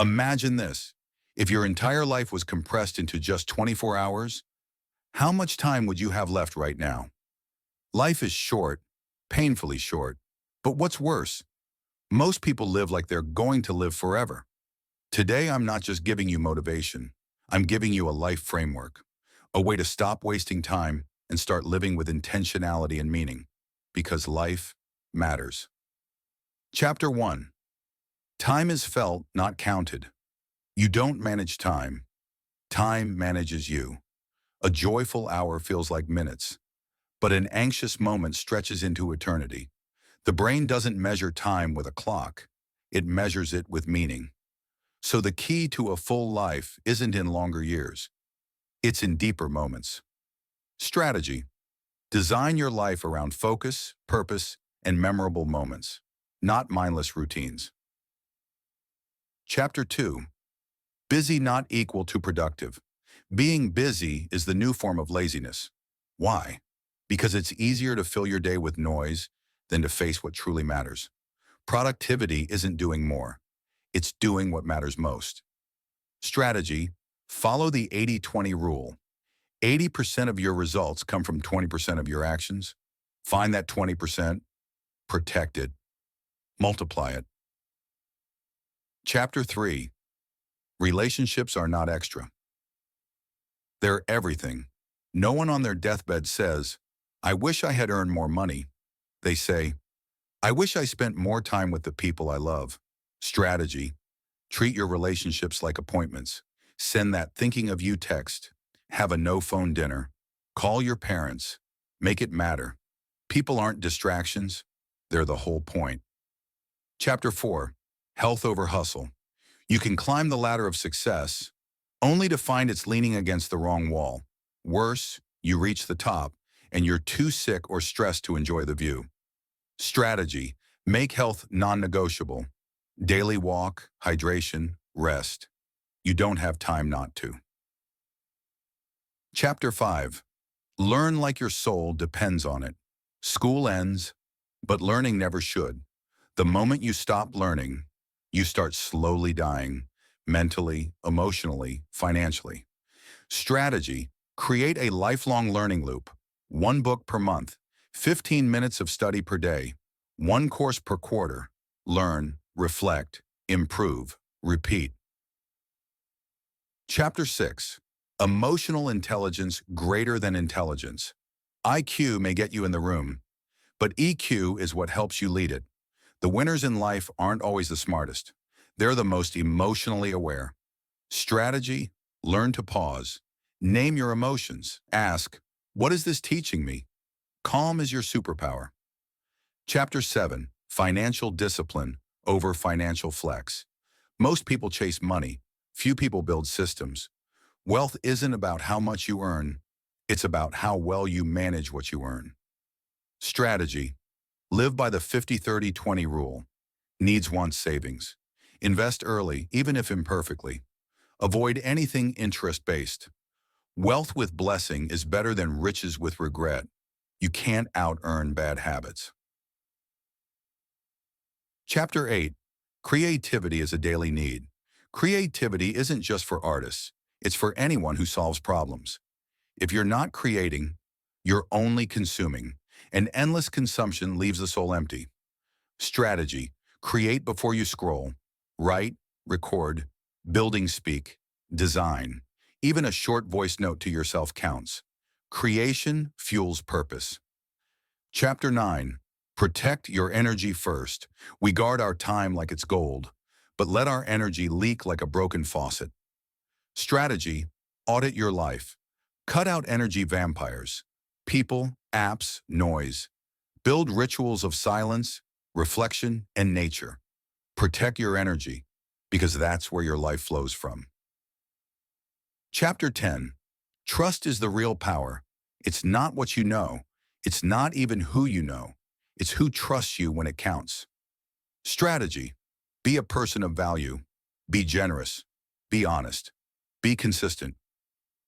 Imagine this. If your entire life was compressed into just 24 hours, how much time would you have left right now? Life is short, painfully short. But what's worse? Most people live like they're going to live forever. Today, I'm not just giving you motivation. I'm giving you a life framework, a way to stop wasting time and start living with intentionality and meaning, because life matters. Chapter 1. Time is felt, not counted. You don't manage time. Time manages you. A joyful hour feels like minutes, but an anxious moment stretches into eternity. The brain doesn't measure time with a clock. It measures it with meaning. So the key to a full life isn't in longer years. It's in deeper moments. Strategy. Design your life around focus, purpose, and memorable moments, not mindless routines. Chapter 2. Busy not equal to productive. Being busy is the new form of laziness. Why? Because it's easier to fill your day with noise than to face what truly matters. Productivity isn't doing more. It's doing what matters most. Strategy. Follow the 80-20 rule. 80% of your results come from 20% of your actions. Find that 20%, protect it, multiply it. Chapter 3. Relationships are not extra. They're everything. No one on their deathbed says, "I wish I had earned more money." They say, "I wish I spent more time with the people I love." Strategy. Treat your relationships like appointments. Send that thinking of you text. Have a no-phone dinner. Call your parents. Make it matter. People aren't distractions. They're the whole point. Chapter 4. Health over hustle. You can climb the ladder of success, only to find it's leaning against the wrong wall. Worse, you reach the top, and you're too sick or stressed to enjoy the view. Strategy. Make health non-negotiable. Daily walk, hydration, rest. You don't have time not to. Chapter 5. Learn like your soul depends on it. School ends, but learning never should. The moment you stop learning, you start slowly dying, mentally, emotionally, financially. Strategy. Create a lifelong learning loop. 1 book per month, 15 minutes of study per day, 1 course per quarter. Learn, reflect, improve, repeat. Chapter 6. Emotional intelligence greater than intelligence. IQ may get you in the room, but EQ is what helps you lead it. The winners in life aren't always the smartest. They're the most emotionally aware. Strategy. Learn to pause. Name your emotions. Ask, what is this teaching me? Calm is your superpower. Chapter 7. Financial discipline over financial flex. Most people chase money. Few people build systems. Wealth isn't about how much you earn. It's about how well you manage what you earn. Strategy. Live by the 50-30-20 rule. Needs, wants, savings. Invest early, even if imperfectly. Avoid anything interest-based. Wealth with blessing is better than riches with regret. You can't out-earn bad habits. Chapter 8. Creativity is a daily need. Creativity isn't just for artists. It's for anyone who solves problems. If you're not creating, you're only consuming, and endless consumption leaves the soul empty. Strategy. Create before you scroll. Write, record, building speak, design. Even a short voice note to yourself counts. Creation fuels purpose. Chapter 9. Protect your energy first. We guard our time like it's gold, but let our energy leak like a broken faucet. Strategy. Audit your life. Cut out energy vampires. People, apps, noise. Build rituals of silence, reflection, and nature. Protect your energy, because that's where your life flows from. Chapter 10. Trust is the real power. It's not what you know. It's not even who you know. It's who trusts you when it counts. Strategy. Be a person of value. Be generous. Be honest. Be consistent.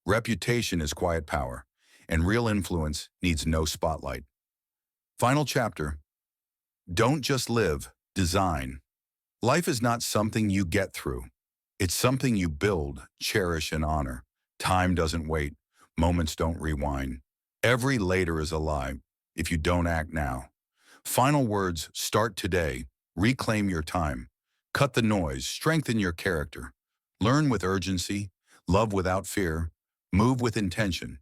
Reputation is quiet power, and real influence needs no spotlight. Final chapter. Don't just live, design. Life is not something you get through. It's something you build, cherish, and honor. Time doesn't wait. Moments don't rewind. Every later is a lie if you don't act now. Final words, start today. Reclaim your time. Cut the noise. Strengthen your character. Learn with urgency. Love without fear. Move with intention.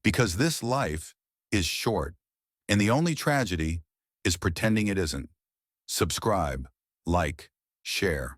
Because this life is short, and the only tragedy is pretending it isn't. Subscribe, like, share.